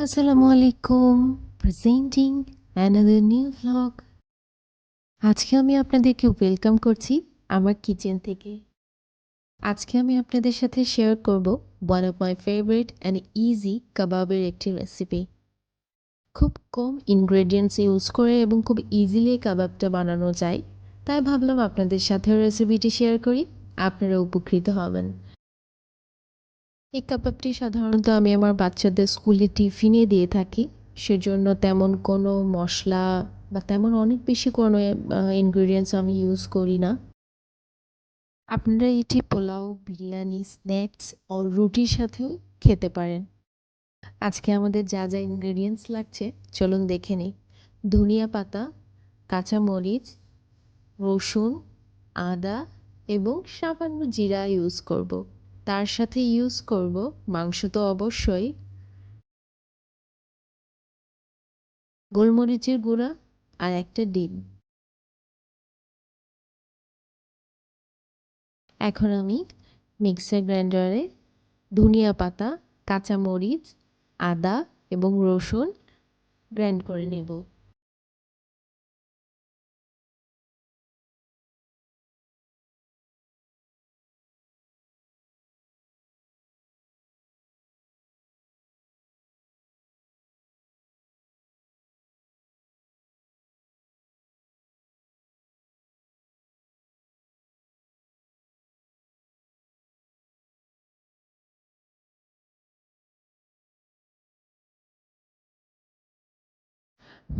আসসালামু আলাইকুম। Presenting another new vlog. আজকে আমি আপনাদেরকে ওয়েলকাম করছি আমার কিচেন থেকে। আজকে আমি আপনাদের সাথে শেয়ার করব one of my favourite and easy কাবাবের একটি রেসিপি। খুব কম ইনগ্রেডিয়েন্টস ইউজ করে এবং খুব ইজিলি কাবাবটা বানানো যায়। তাই ভাবলাম আপনাদের সাথে রেসিপিটি শেয়ার করি, আপনারা উপকৃত হবেন। এই কাবাবটি সাধারণত আমি আমার বাচ্চাদের স্কুলে টিফিনে দিয়ে থাকি। সেজন্য তেমন কোনো মশলা বা তেমন অনেক বেশি কোনো ইনগ্রিডিয়েন্টস আমি ইউজ করি না। আপনারা এটি পোলাও, বিরিয়ানি, স্ন্যাক্স ও রুটির সাথেও খেতে পারেন। আজকে আমাদের যা যা ইনগ্রিডিয়েন্টস লাগছে চলুন দেখে নিই। ধনিয়া পাতা, কাঁচামরিচ, রসুন, আদা এবং সামান্য জিরা ইউজ করব। তার সাথে ইউজ করব মাংস তো অবশ্যই, গোলমরিচের গুঁড়া আর একটা ডিম। এখন আমি মিক্সার গ্রাইন্ডারে ধনিয়া পাতা, কাঁচামরিচ, আদা এবং রসুন গ্রাইন্ড করে নেব।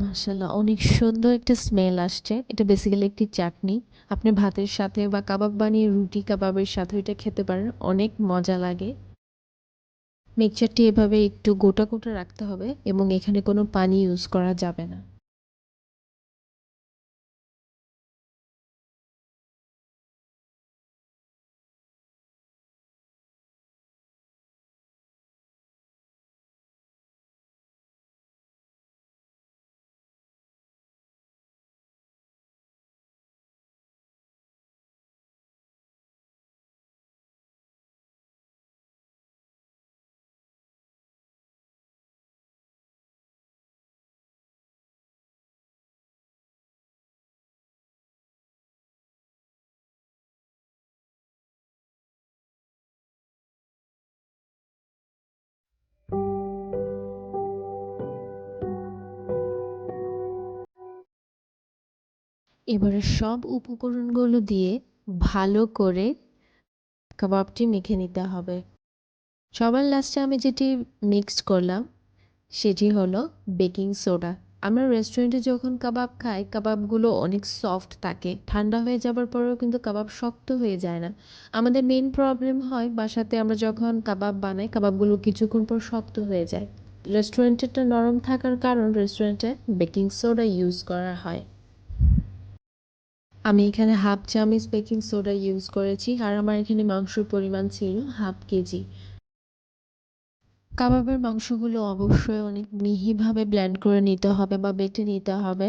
মাশাআল্লাহ, অনেক সুন্দর একটা স্মেল আসছে। এটা বেসিক্যালি একটি চাটনি। আপনি ভাতের সাথে বা কাবাব বানিয়ে রুটি কাবাবের সাথে এটা খেতে পারেন, অনেক মজা লাগে। মিক্সচারটি এভাবে একটু গোটা গোটা রাখতে হবে এবং এখানে কোনো পানি ইউজ করা যাবে না। এবারে সব উপকরণগুলো দিয়ে ভালো করে কাবাবটি মেখে নিতে হবে। সবার লাস্টে আমি যেটি মিক্সড করলাম সেটি হলো বেকিং সোডা। আমরা রেস্টুরেন্টে যখন কাবাব খাই, কাবাবগুলো অনেক সফট থাকে, ঠান্ডা হয়ে যাবার পরেও কিন্তু কাবাব শক্ত হয়ে যায় না। আমাদের মেন প্রবলেম হয় বাসাতে আমরা যখন কাবাব বানাই, কাবাবগুলো কিছুক্ষণ পর শক্ত হয়ে যায়। রেস্টুরেন্টেরটা নরম থাকার কারণ রেস্টুরেন্টে বেকিং সোডা ইউজ করা হয়। আমি এখানে হাফ চামচ বেকিং সোডা ইউজ করেছি আর আমার এখানে মাংসের পরিমাণ ছিল হাফ কেজি। কাবাবের মাংসগুলো অবশ্যই অনেক মিহিভাবে ব্লেন্ড করে নিতে হবে বা বেটে নিতে হবে।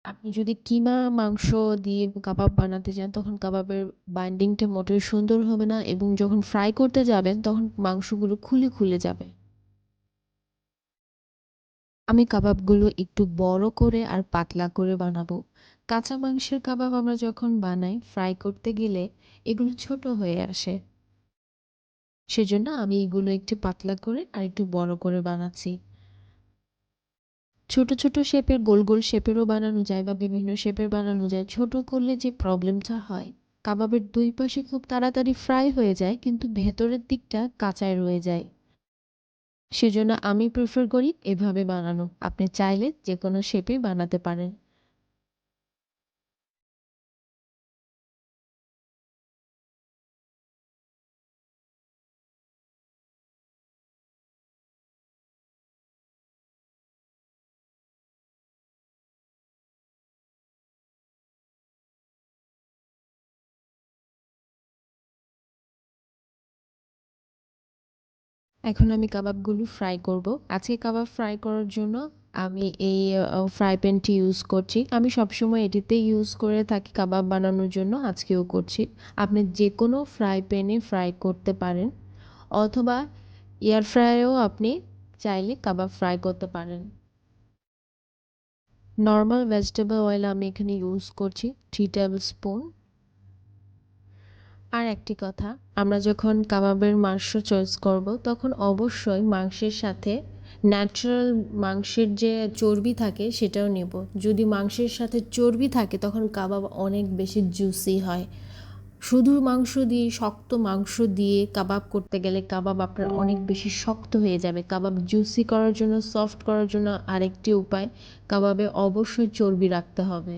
আপনি যদি কিমা মাংস দিয়ে কাবাব বানাতে চান তখন কাবাবের বাইন্ডিংটা মোটেও সুন্দর হবে না এবং যখন ফ্রাই করতে যাবেন তখন মাংসগুলো খুলে খুলে যাবে। আমি কাবাবগুলো একটু বড় করে আর পাতলা করে বানাবো। কাঁচা মাংসের কাবাব আমরা যখন বানাই ফ্রাই করতে গেলে এগুলো ছোট হয়ে আসে। সেজন্য আমি এগুলো একটু পাতলা করে আর একটু বড় করে বানাচ্ছি। ছোট ছোট শেপের, গোল গোল শেপেরও বানানো যায় বা বিভিন্ন শেপের বানানো যায়। ছোট করলে যে প্রবলেমটা হয়, কাবাবের দুই পাশে খুব তাড়াতাড়ি ফ্রাই হয়ে যায় কিন্তু ভেতরের দিকটা কাঁচাই রয়ে যায়। সেজন্য আমি প্রেফার করি এভাবে বানানো। আপনি চাইলে যে কোনো শেপে বানাতে পারেন। এখন আমি কাবাবগুলো ফ্রাই করব। আজকে কাবাব ফ্রাই করার জন্য আমি এই ফ্রাই প্যানটি ইউজ করছি। আমি সবসময় এটিতে ইউজ করে থাকি কাবাব বানানোর জন্য, আজকেও করছি। আপনি যে কোনো ফ্রাই প্যানে ফ্রাই করতে পারেন অথবা এয়ার ফ্রায়ারেও আপনি চাইলে কাবাব ফ্রাই করতে পারেন। নর্মাল ভেজিটেবল অয়েল আমি এখানে ইউজ করছি 3 টেবিল স্পুন। আর একটি কথা, আমরা যখন কাবাবের মাংস চয়েস করব তখন অবশ্যই মাংসের সাথে ন্যাচারাল মাংসের যে চর্বি থাকে সেটাও নেব। যদি মাংসের সাথে চর্বি থাকে তখন কাবাব অনেক বেশি জুসি হয়। শুধু মাংস দিয়ে, শক্ত মাংস দিয়ে কাবাব করতে গেলে কাবাব আপনার অনেক বেশি শক্ত হয়ে যাবে। কাবাব জুসি করার জন্য, সফট করার জন্য আরেকটি উপায়, কাবাবে অবশ্যই চর্বি রাখতে হবে।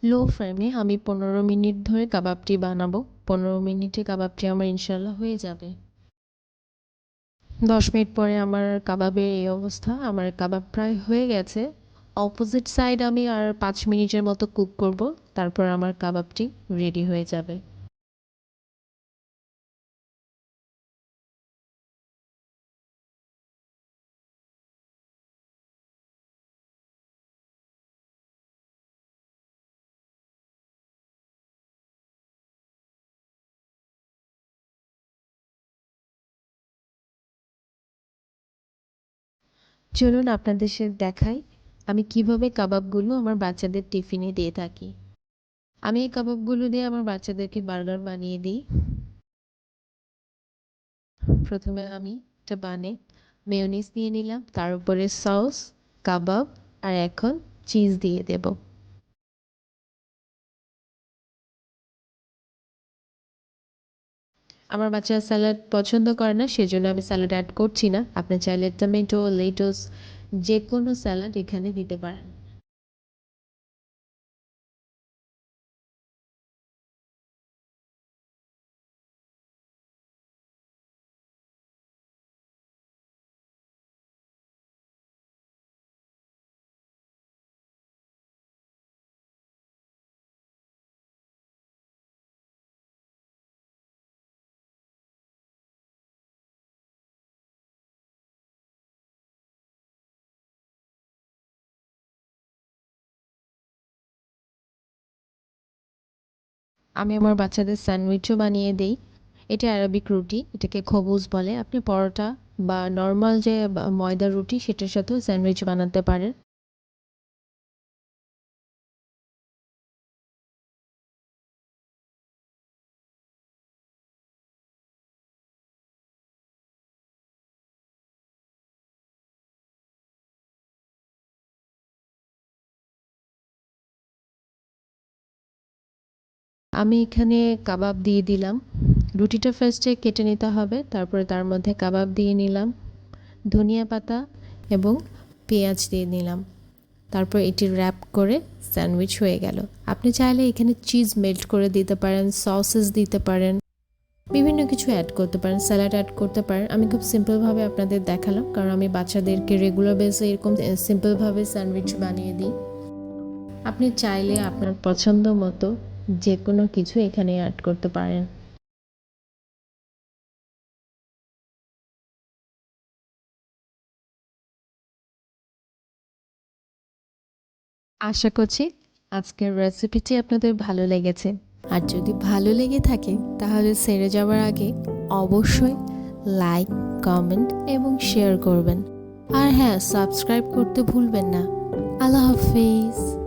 লো ফ্লেমে আমি 15 মিনিট ধরে কাবাবটি বানাবো। 15 মিনিটে কাবাবটি আমার ইনশাল্লাহ হয়ে যাবে। 10 মিনিট পরে আমার কাবাবের এই অবস্থা। আমার কাবাব প্রায় হয়ে গেছে। অপোজিট সাইড আমি আর 5 মিনিটের মতো কুক করব, তারপর আমার কাবাবটি রেডি হয়ে যাবে। চলুন আপনাদের সাথে দেখাই আমি কিভাবে কাবাবগুলো আমার বাচ্চাদের টিফিনে দিয়ে থাকি। আমি এই কাবাবগুলো দিয়ে আমার বাচ্চাদেরকে বার্গার বানিয়ে দিই। প্রথমে আমি একটা বানে মেয়োনিজ দিয়ে নিলাম, তার উপরে সস, কাবাব, আর এখন চিজ দিয়ে দেব। আমার বাচ্চারা স্যালাড পছন্দ করে না, সেজন্য আমি স্যালাড অ্যাড করছি না। আপনি চাইলে টমেটো, লেটুস, যে কোনো স্যালাড এখানে দিতে পারেন। আমি আমার বাচ্চাদের স্যান্ডউইচও বানিয়ে দেই। এটা অ্যারাবিক রুটি, এটাকে খবুজ বলে। আপনি পরোটা বা নর্মাল যে ময়দার রুটি সেটার সাথেও স্যান্ডউইচ বানাতে পারেন। আমি এখানে কাবাব দিয়ে দিলাম। রুটিটা ফার্স্টে কেটে নিতে হবে, তারপরে তার মধ্যে কাবাব দিয়ে নিলাম, ধনিয়া পাতা এবং পেঁয়াজ দিয়ে নিলাম। তারপর এটি র্যাপ করে স্যান্ডউইচ হয়ে গেল। আপনি চাইলে এখানে চিজ মেল্ট করে দিতে পারেন, সসেস দিতে পারেন, বিভিন্ন কিছু অ্যাড করতে পারেন, স্যালাড অ্যাড করতে পারেন। আমি খুব সিম্পলভাবে আপনাদের দেখালাম, কারণ আমি বাচ্চাদেরকে রেগুলার বেসে এরকম সিম্পলভাবে স্যান্ডউইচ বানিয়ে দিই। আপনি চাইলে আপনার পছন্দ মতো যে কোনো কিছু এখানে অ্যাড করতে পারেন। আশা করছি আজকের রেসিপিটি আপনাদের ভালো লেগেছে। আর যদি ভালো লেগে থাকে তাহলে সেরে যাওয়ার আগে অবশ্যই লাইক, কমেন্ট এবং শেয়ার করবেন। আর হ্যাঁ, সাবস্ক্রাইব করতে ভুলবেন না। আল্লাহ হাফিজ।